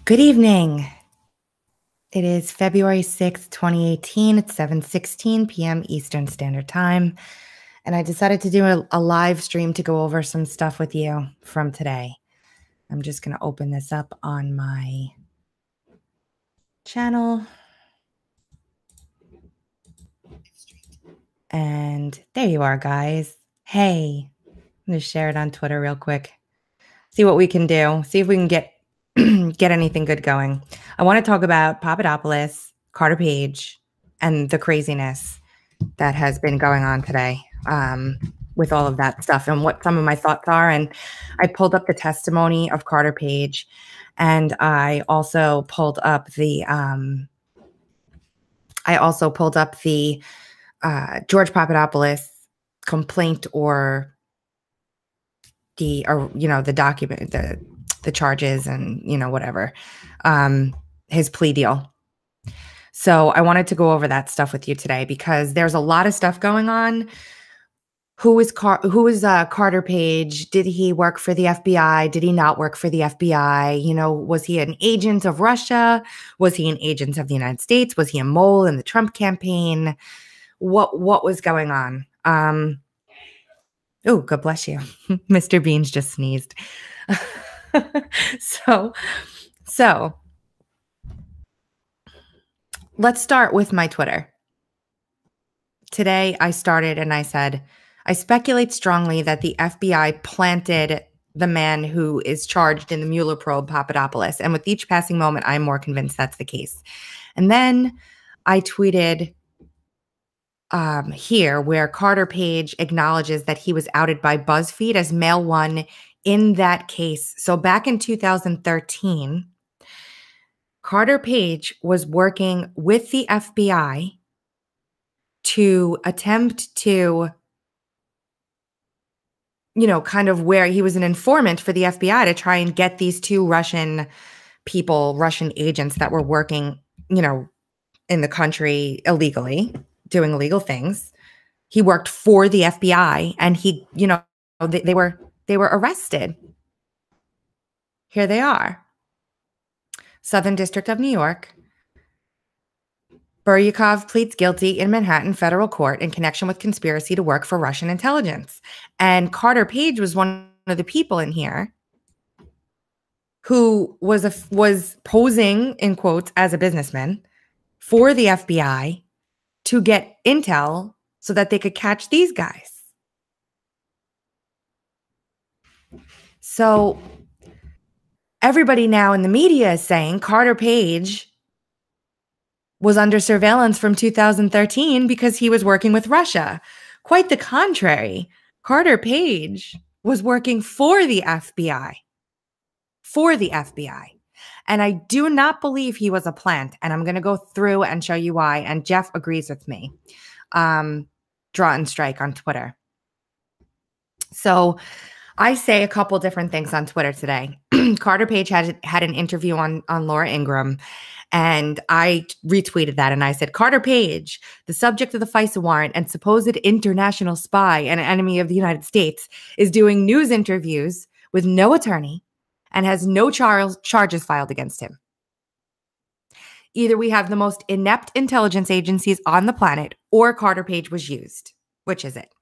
Good evening. It is February 6th, 2018. It's 7:16 p.m. Eastern Standard Time. And I decided to do a live stream to go over some stuff with you from today. I'm just going to open this up on my channel. And there you are, guys. Hey, I'm going to share it on Twitter real quick. See what we can do. See if we can get get anything good going. I want to talk about Papadopoulos, Carter Page, and the craziness that has been going on today with all of that stuff and what some of my thoughts are. And I pulled up the testimony of Carter Page, and I also pulled up the George Papadopoulos complaint or the document, the charges and, whatever, his plea deal. So I wanted to go over that stuff with you today because there's a lot of stuff going on. Who is Carter Page? Did he work for the FBI? Did he not work for the FBI? Was he an agent of Russia? Was he an agent of the United States? Was he a mole in the Trump campaign? What was going on? Oh, God bless you. Mr. Beanz just sneezed. So let's start with my Twitter. Today I started and I said, I speculate strongly that the FBI planted the man who is charged in the Mueller probe, Papadopoulos. And with each passing moment, I'm more convinced that's the case. And then I tweeted here where Carter Page acknowledges that he was outed by BuzzFeed as male one in that case. So back in 2013, Carter Page was working with the FBI to attempt to, kind of where he was an informant for the FBI to try and get these two Russian agents that were working, in the country illegally, doing illegal things. He worked for the FBI and they were arrested. Here they are. Southern District of New York. Buryakov pleads guilty in Manhattan federal court in connection with conspiracy to work for Russian intelligence. And Carter Page was one of the people in here who was posing, in quotes, as a businessman for the FBI to get intel so that they could catch these guys. So everybody now in the media is saying Carter Page was under surveillance from 2013 because he was working with Russia. Quite the contrary. Carter Page was working for the FBI. And I do not believe he was a plant. And I'm going to go through and show you why. And Jeff agrees with me. Draw and Strike on Twitter. So I say a couple different things on Twitter today. Carter Page had an interview on Laura Ingraham, and I retweeted that and I said, Carter Page, the subject of the FISA warrant and supposed international spy and enemy of the United States, is doing news interviews with no attorney and has no charges filed against him. Either we have the most inept intelligence agencies on the planet or Carter Page was used. Which is it?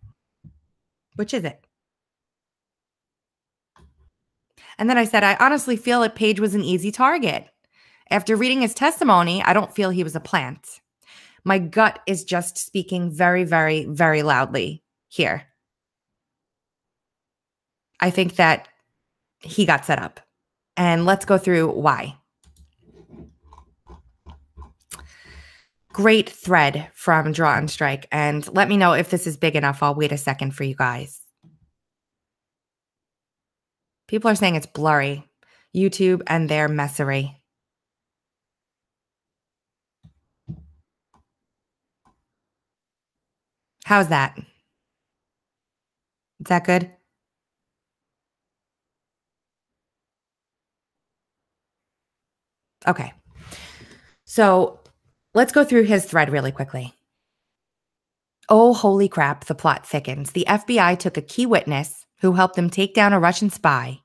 And then I said, I honestly feel that Page was an easy target. After reading his testimony, I don't feel he was a plant. My gut is just speaking very, very, very loudly here. I think that he got set up. And let's go through why. Great thread from Draw and Strike. And let me know if this is big enough. I'll wait a second for you guys. People are saying it's blurry. YouTube and their messery. How's that? Is that good? Okay. So let's go through his thread really quickly. Oh, holy crap, the plot thickens. The FBI took a key witness who helped them take down a Russian spy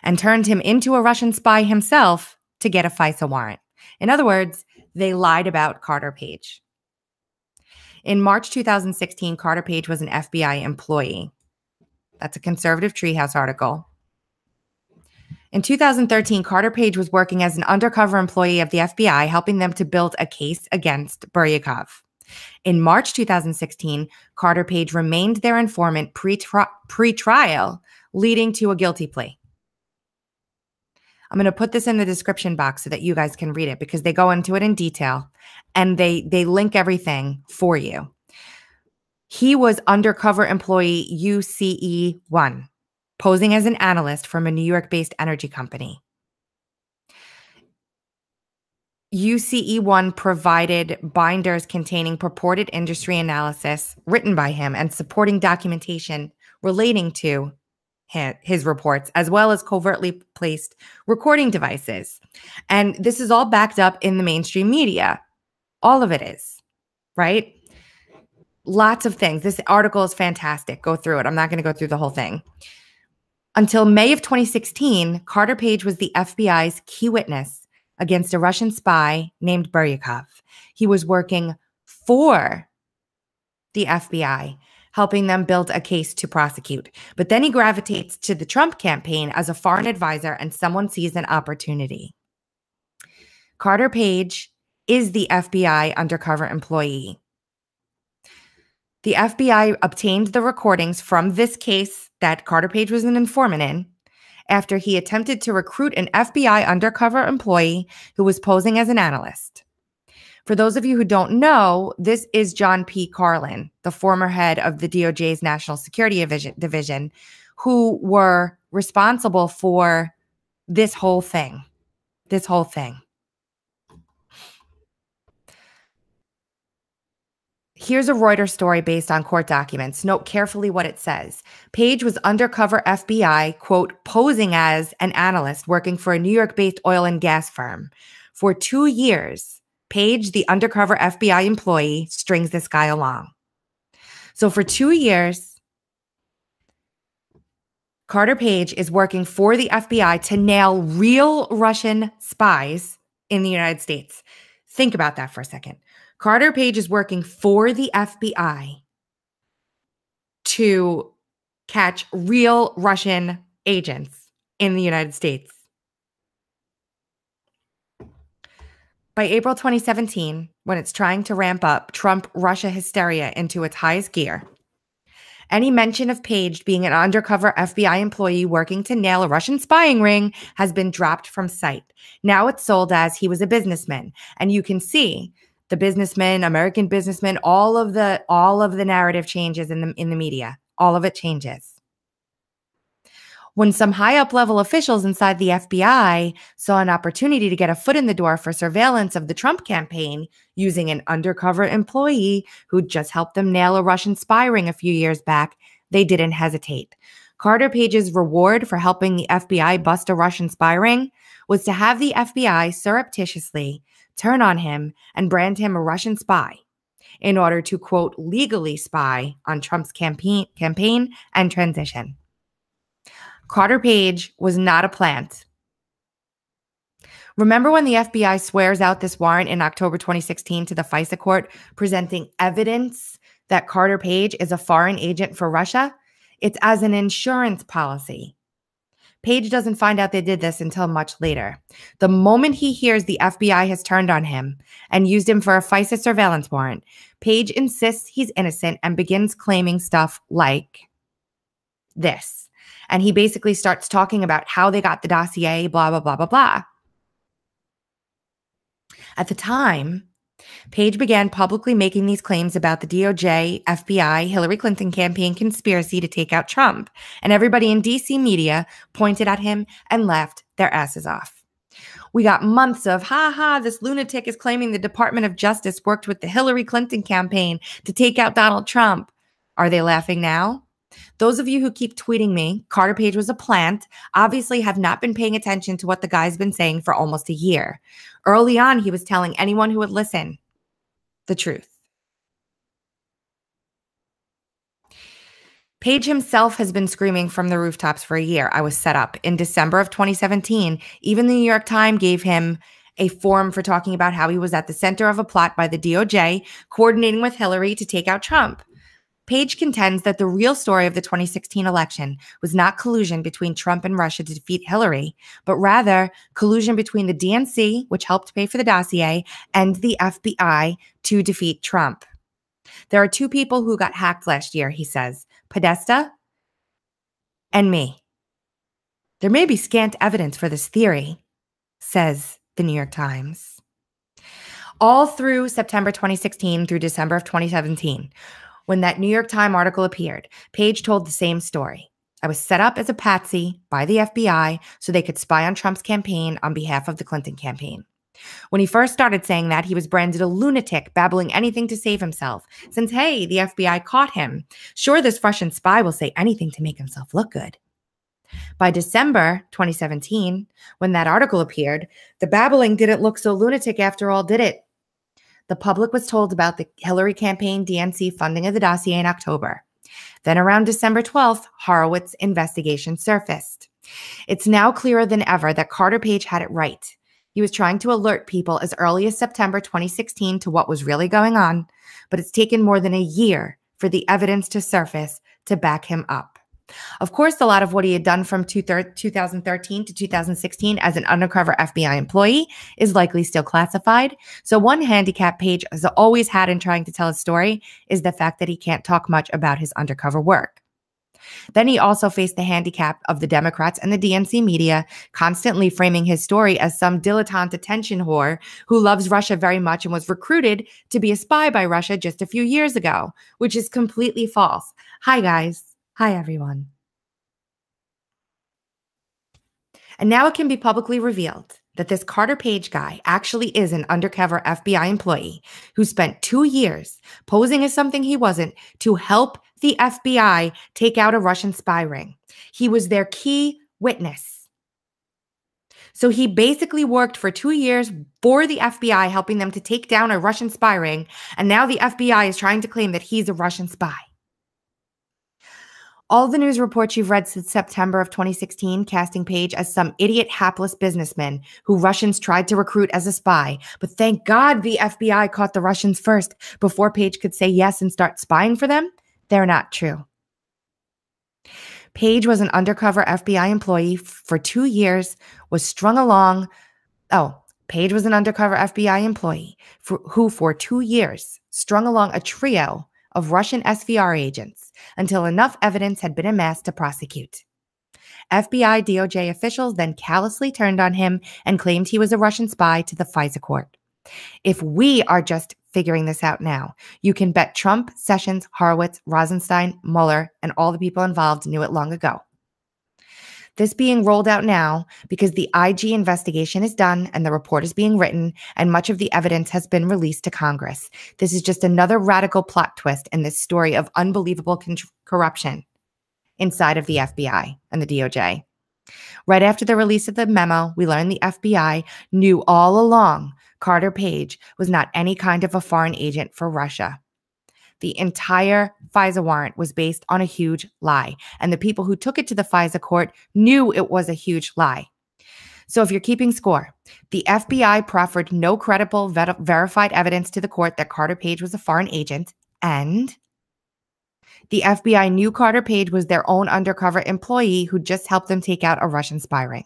and turned him into a Russian spy himself to get a FISA warrant. In other words, they lied about Carter Page. In March 2016, Carter Page was an FBI employee. That's a conservative treehouse article. In 2013, Carter Page was working as an undercover employee of the FBI, helping them to build a case against Buryakov. In March 2016, Carter Page remained their informant pre-trial, leading to a guilty plea. I'm going to put this in the description box so that you guys can read it because they go into it in detail and they link everything for you. He was undercover employee UCE1, posing as an analyst from a New York-based energy company. UCE1 provided binders containing purported industry analysis written by him and supporting documentation relating to his reports, as well as covertly placed recording devices. And this is all backed up in the mainstream media. All of it is, right? Lots of things. This article is fantastic. Go through it. I'm not going to go through the whole thing. Until May of 2016, Carter Page was the FBI's key witness against a Russian spy named Buryakov. He was working for the FBI, helping them build a case to prosecute. But then he gravitates to the Trump campaign as a foreign advisor and someone sees an opportunity. Carter Page is the FBI undercover employee. The FBI obtained the recordings from this case that Carter Page was an informant in after he attempted to recruit an FBI undercover employee who was posing as an analyst. For those of you who don't know, this is John P. Carlin, the former head of the DOJ's National Security Division, who were responsible for this whole thing. Here's a Reuters story based on court documents. Note carefully what it says. Page was undercover FBI, quote, posing as an analyst working for a New York-based oil and gas firm. For 2 years, Page, the undercover FBI employee, strings this guy along. So for 2 years, Carter Page is working for the FBI to nail real Russian spies in the United States. Think about that for a second. Carter Page is working for the FBI to catch real Russian agents in the United States. By April 2017, when it's trying to ramp up Trump-Russia hysteria into its highest gear, any mention of Page being an undercover FBI employee working to nail a Russian spying ring has been dropped from sight. Now it's sold as he was a businessman. And you can see the businessman, American businessman, all of the narrative changes in the media. All of it changes. When some high up level officials inside the FBI saw an opportunity to get a foot in the door for surveillance of the Trump campaign using an undercover employee who just helped them nail a Russian spy ring a few years back, they didn't hesitate. Carter Page's reward for helping the FBI bust a Russian spy ring was to have the FBI surreptitiously turn on him and brand him a Russian spy in order to, quote, legally spy on Trump's campaign and transition. Carter Page was not a plant. Remember when the FBI swears out this warrant in October 2016 to the FISA court, presenting evidence that Carter Page is a foreign agent for Russia? It's as an insurance policy. Page doesn't find out they did this until much later. The moment he hears the FBI has turned on him and used him for a FISA surveillance warrant, Page insists he's innocent and begins claiming stuff like this. And he basically starts talking about how they got the dossier, blah, blah, blah, blah, blah. At the time, Page began publicly making these claims about the DOJ, FBI, Hillary Clinton campaign conspiracy to take out Trump. And everybody in DC media pointed at him and laughed their asses off. We got months of, this lunatic is claiming the Department of Justice worked with the Hillary Clinton campaign to take out Donald Trump. Are they laughing now? Those of you who keep tweeting me, Carter Page was a plant, obviously have not been paying attention to what the guy's been saying for almost a year. Early on, he was telling anyone who would listen the truth. Page himself has been screaming from the rooftops for a year. I was set up. In December of 2017, even the New York Times gave him a forum for talking about how he was at the center of a plot by the DOJ, coordinating with Hillary to take out Trump. Page contends that the real story of the 2016 election was not collusion between Trump and Russia to defeat Hillary, but rather collusion between the DNC, which helped pay for the dossier, and the FBI to defeat Trump. There are two people who got hacked last year, he says, Podesta and me. There may be scant evidence for this theory, says the New York Times. All through September 2016 through December of 2017, when that New York Times article appeared, Page told the same story. I was set up as a patsy by the FBI so they could spy on Trump's campaign on behalf of the Clinton campaign. When he first started saying that, he was branded a lunatic, babbling anything to save himself, since, hey, the FBI caught him. Sure, this Russian spy will say anything to make himself look good. By December 2017, when that article appeared, the babbling didn't look so lunatic after all, did it? The public was told about the Hillary campaign DNC funding of the dossier in October. Then around December 12th, Horowitz investigation surfaced. It's now clearer than ever that Carter Page had it right. He was trying to alert people as early as September 2016 to what was really going on, but it's taken more than a year for the evidence to surface to back him up. Of course, a lot of what he had done from 2013 to 2016 as an undercover FBI employee is likely still classified. So one handicap Page has always had in trying to tell his story is the fact that he can't talk much about his undercover work. Then he also faced the handicap of the Democrats and the DNC media constantly framing his story as some dilettante attention whore who loves Russia very much and was recruited to be a spy by Russia just a few years ago, which is completely false. Hi, guys. Hi, everyone. And now it can be publicly revealed that this Carter Page guy actually is an undercover FBI employee who spent 2 years posing as something he wasn't to help the FBI take out a Russian spy ring. He was their key witness. So he basically worked for 2 years for the FBI, helping them to take down a Russian spy ring. And now the FBI is trying to claim that he's a Russian spy. All the news reports you've read since September of 2016 casting Page as some idiot, hapless businessman who Russians tried to recruit as a spy. But thank God the FBI caught the Russians first before Page could say yes and start spying for them. They're not true. Page was an undercover FBI employee for 2 years, was strung along. Page was an undercover FBI employee who for 2 years strung along a trio of Russian SVR agents until enough evidence had been amassed to prosecute. FBI DOJ officials then callously turned on him and claimed he was a Russian spy to the FISA court. If we are just figuring this out now, you can bet Trump, Sessions, Horowitz, Rosenstein, Mueller, and all the people involved knew it long ago. This being rolled out now because the IG investigation is done and the report is being written and much of the evidence has been released to Congress. This is just another radical plot twist in this story of unbelievable corruption inside of the FBI and the DOJ. Right after the release of the memo, we learned the FBI knew all along Carter Page was not any kind of a foreign agent for Russia. The entire FISA warrant was based on a huge lie, and the people who took it to the FISA court knew it was a huge lie. So if you're keeping score, the FBI proffered no credible verified evidence to the court that Carter Page was a foreign agent, and the FBI knew Carter Page was their own undercover employee who just helped them take out a Russian spy ring.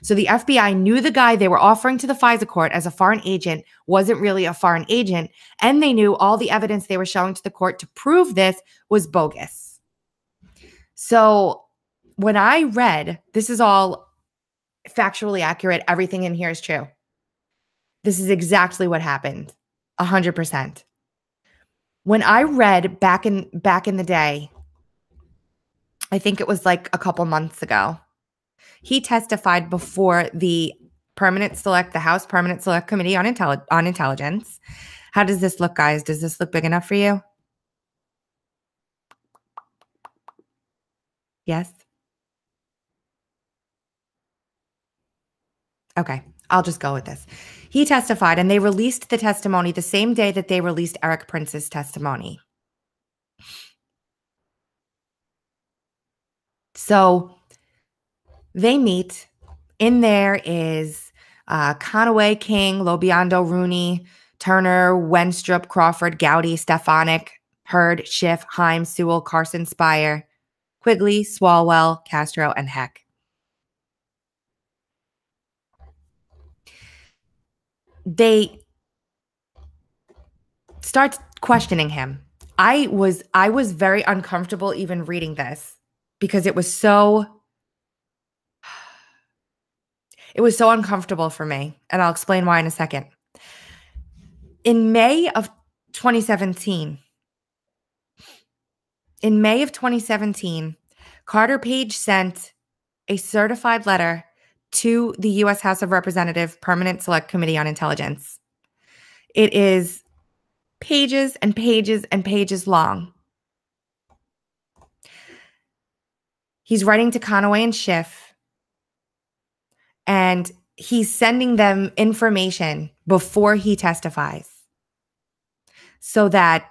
So the FBI knew the guy they were offering to the FISA court as a foreign agent wasn't really a foreign agent, and they knew all the evidence they were showing to the court to prove this was bogus. So when I read, this is all factually accurate, everything in here is true. This is exactly what happened, 100%. When I read back in the day, I think it was like a couple months ago, he testified before the House Permanent Select Committee on Intelligence. How does this look, guys? Does this look big enough for you? Yes? Okay, I'll just go with this. He testified, and they released the testimony the same day that they released Eric Prince's testimony. So they meet. In there is Conaway, King, Lobiondo, Rooney, Turner, Wenstrup, Crawford, Gowdy, Stefanik, Hurd, Schiff, Himes, Sewell, Carson, Spire, Quigley, Swalwell, Castro, and Heck. They start questioning him. I was very uncomfortable even reading this because it was so uncomfortable for me, and I'll explain why in a second. In May of 2017, Carter Page sent a certified letter to the U.S. House of Representatives Permanent Select Committee on Intelligence. It is pages and pages and pages long. He's writing to Conaway and Schiff, and he's sending them information before he testifies so that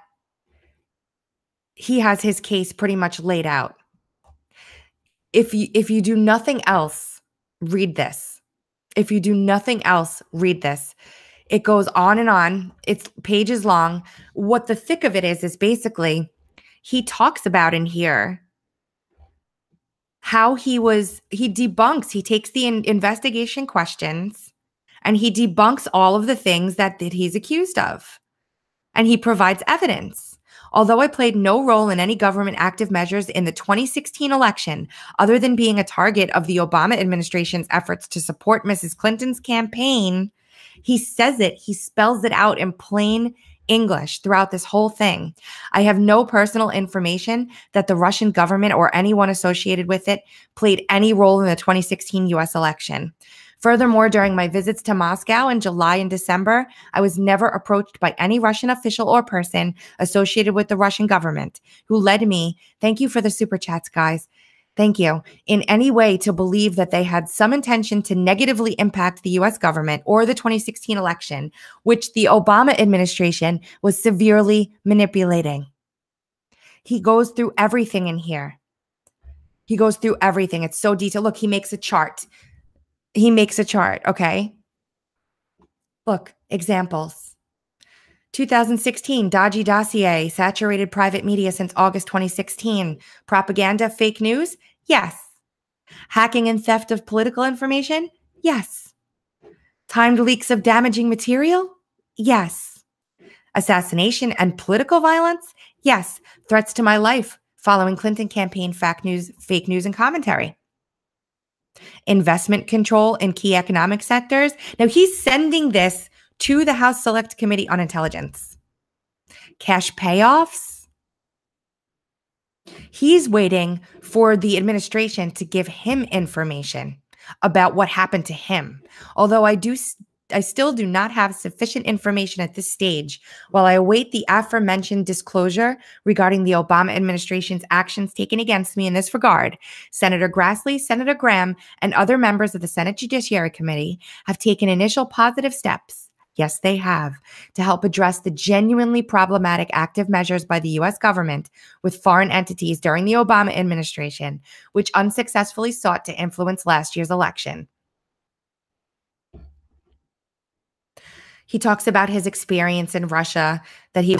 he has his case pretty much laid out. If you do nothing else, read this. If you do nothing else, read this. It goes on and on. It's pages long. What the thick of it is basically he talks about in here how he debunks, he takes the investigation questions and he debunks all of the things that he's accused of. And he provides evidence. Although I played no role in any government active measures in the 2016 election, other than being a target of the Obama administration's efforts to support Mrs. Clinton's campaign, he says it, he spells it out in plain English throughout this whole thing. I have no personal information that the Russian government or anyone associated with it played any role in the 2016 US election. Furthermore, during my visits to Moscow in July and December, I was never approached by any Russian official or person associated with the Russian government who led me, thank you for the super chats, guys, thank you, in any way to believe that they had some intention to negatively impact the US government or the 2016 election, which the Obama administration was severely manipulating. He goes through everything in here. He goes through everything. It's so detailed. Look, he makes a chart. Okay? Look, examples. 2016, dodgy dossier, saturated private media since August 2016. Propaganda, fake news? Yes. Hacking and theft of political information? Yes. Timed leaks of damaging material? Yes. Assassination and political violence? Yes. Threats to my life following Clinton campaign, fake news, and commentary. Investment control in key economic sectors. Now he's sending this to the House Select Committee on Intelligence. Cash payoffs. He's waiting for the administration to give him information about what happened to him. Although I still do not have sufficient information at this stage while I await the aforementioned disclosure regarding the Obama administration's actions taken against me in this regard. Senator Grassley, Senator Graham, and other members of the Senate Judiciary Committee have taken initial positive steps. Yes, they have, to help address the genuinely problematic active measures by the U.S. government with foreign entities during the Obama administration, which unsuccessfully sought to influence last year's election. He talks about his experience in Russia, that he